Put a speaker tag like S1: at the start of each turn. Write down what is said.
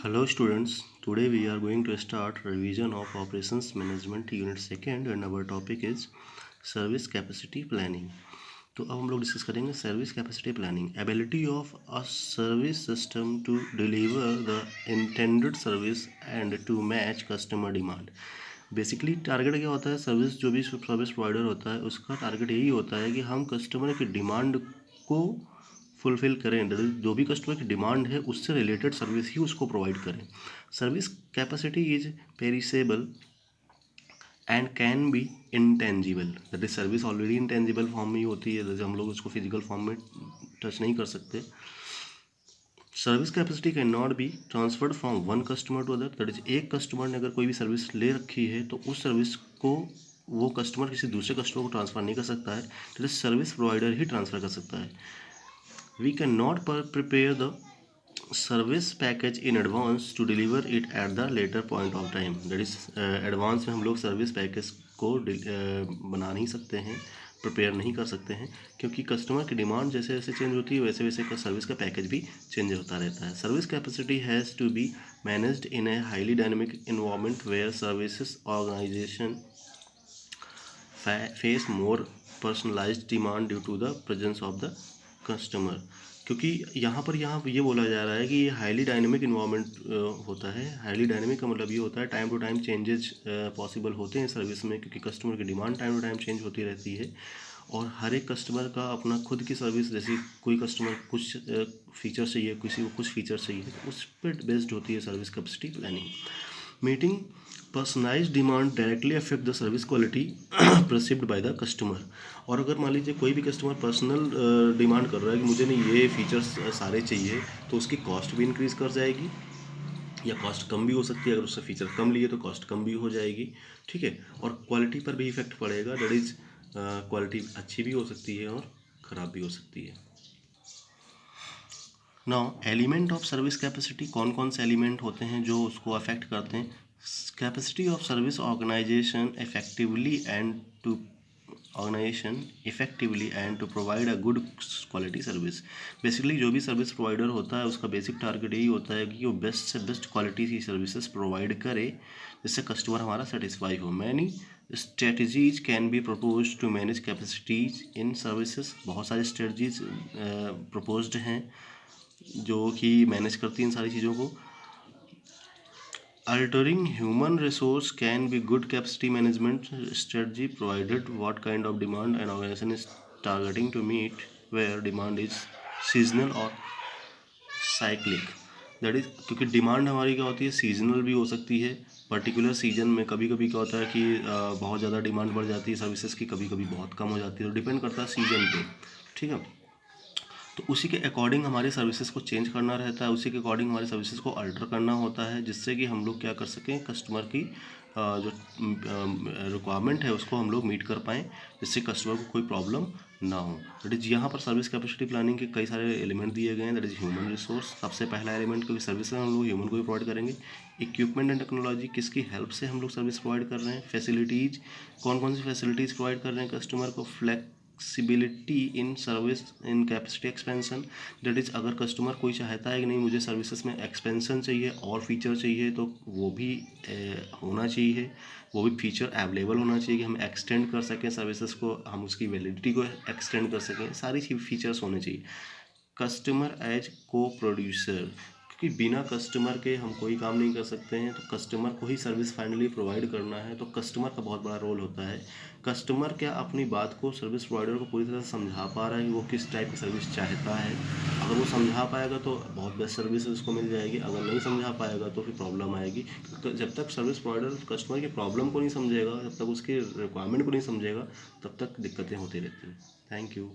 S1: Hello students, today we are going to start revision of operations management unit second and our topic is service capacity planning. तो अब हम लोग discuss करेंगे service capacity planning, ability of a service system to deliver the intended service and to match customer demand. Basically target क्या होता है, service जो भी सर्विस प्रोवाइडर होता है उसका टारगेट यही होता है कि हम कस्टमर की डिमांड को फुलफिल करें, जो भी कस्टमर की डिमांड है उससे रिलेटेड सर्विस ही उसको प्रोवाइड करें। Service capacity is perishable and can be intangible, that is service already intangible form में ही होती है, जैसे हम लोग उसको फिजिकल फॉर्म में टच नहीं कर सकते। Service capacity can not be transferred from one customer to other, that is एक कस्टमर ने अगर कोई भी सर्विस ले रखी है तो उस सर्विस को वो कस्टमर किसी दूसरे कस्टमर को ट्रांसफ़र नहीं कर सकता है, दैट इज सर्विस प्रोवाइडर ही ट्रांसफ़र कर सकता है। We can not prepare the service package in advance to deliver it at the later point of time, that is advance में हम लोग सर्विस पैकेज को बना नहीं सकते हैं, प्रिपेयर नहीं कर सकते हैं, क्योंकि कस्टमर की डिमांड जैसे जैसे चेंज होती है वैसे वैसे का सर्विस का पैकेज भी चेंज होता रहता है। Service capacity has to be managed in a highly dynamic environment where services organisation face more personalised demand due to the presence of the customer. क्योंकि यहाँ ये बोला जा रहा है कि ये हाईली डायनेमिक इन्वायरमेंट होता है। हाईली डायनेमिक का मतलब ये होता है time to time changes possible होते हैं सर्विस में, क्योंकि कस्टमर की demand time to time change होती रहती है और हर एक कस्टमर का अपना खुद की सर्विस, जैसे कोई कस्टमर कुछ फीचर चाहिए, किसी को कुछ फीचर चाहिए, उस पर बेस्ड होती है service capacity planning. Meeting personalise demand directly affect the service quality perceived by the customer. और अगर मान लीजिए कोई भी कस्टमर पर्सनल डिमांड कर रहा है कि मुझे नहीं ये फीचर्स सारे चाहिए, तो उसकी कॉस्ट भी इंक्रीज़ कर जाएगी या कॉस्ट कम भी हो सकती है। अगर उससे फीचर कम लिए तो कॉस्ट कम भी हो जाएगी, ठीक है। और क्वालिटी पर भी इफेक्ट पड़ेगा, दैट इज़ क्वालिटी अच्छी भी हो सकती है और ख़राब भी हो सकती है। Now element of service capacity, कौन कौन से एलिमेंट होते हैं जो उसको अफेक्ट करते हैं। Capacity of service organisation effectively and to provide a good quality service. Basically जो भी सर्विस प्रोवाइडर होता है उसका बेसिक टारगेट यही होता है कि वो बेस्ट से बेस्ट क्वालिटी की सर्विसेज प्रोवाइड करे जिससे कस्टमर हमारा सेटिस्फाई हो। Many strategies can be propose to manage capacities in services, बहुत सारी स्ट्रेटजीज प्रपोज्ड हैं जो कि मैनेज करती हैं इन सारी चीज़ों को। Altering human resource can be good capacity management strategy provided what kind of demand and organisation is targeting to meet, where demand is seasonal और साइक्लिक, दैट इज, क्योंकि डिमांड हमारी क्या होती है, सीजनल भी हो सकती है। पर्टिकुलर सीजन में कभी कभी क्या होता है कि बहुत ज़्यादा डिमांड बढ़ जाती है सर्विसेज की, कभी कभी बहुत कम हो जाती है, तो डिपेंड करता है सीजन पे, ठीक है। तो उसी के अकॉर्डिंग हमारी सर्विसेज को चेंज करना रहता है, उसी के अकॉर्डिंग हमारी सर्विसेज को अल्टर करना होता है, जिससे कि हम लोग क्या कर सकें, कस्टमर की जो रिक्वायरमेंट है उसको हम लोग मीट कर पाएँ, जिससे कस्टमर को कोई प्रॉब्लम ना हो। दैट इज यहाँ पर सर्विस कैपेसिटी प्लानिंग के कई सारे एलिमेंट दिए गए हैं। दैट इज ह्यूमन रिसोर्स, सबसे पहला एलिमेंट, क्योंकि सर्विस में हम लोग ह्यूमन को भी प्रोवाइड करेंगे। इक्विपमेंट एंड टेक्नोलॉजी, किसकी हेल्प से हम लोग सर्विस प्रोवाइड कर रहे हैं। फैसिलिटीज़, कौन कौन सी फैसिलिटीज़ प्रोवाइड कर रहे हैं कस्टमर को। Flexibility in service in capacity expansion, that is अगर कस्टमर कोई चाहता है कि नहीं मुझे सर्विसेज में एक्सपेंशन चाहिए और फीचर चाहिए, तो वो भी होना चाहिए, वो भी फीचर अवेलेबल होना चाहिए कि हम एक्सटेंड कर सकें सर्विसेज को, हम उसकी वैलिडिटी को एक्सटेंड कर सकें, सारी फीचर्स होने चाहिए। कस्टमर एज को प्रोड्यूसर, क्योंकि बिना कस्टमर के हम कोई काम नहीं कर सकते हैं, तो कस्टमर को ही सर्विस फाइनली प्रोवाइड करना है, तो कस्टमर का बहुत बड़ा रोल होता है। कस्टमर क्या अपनी बात को सर्विस प्रोवाइडर को पूरी तरह से समझा पा रहा है कि वो किस टाइप की सर्विस चाहता है। अगर वो समझा पाएगा तो बहुत बेस्ट सर्विस उसको मिल जाएगी, अगर नहीं समझा पाएगा तो फिर प्रॉब्लम आएगी। तो जब तक सर्विस प्रोवाइडर कस्टमर की प्रॉब्लम को नहीं समझेगा, जब तक उसके रिक्वायरमेंट को नहीं समझेगा, तब तक दिक्कतें होती रहती हैं। Thank you.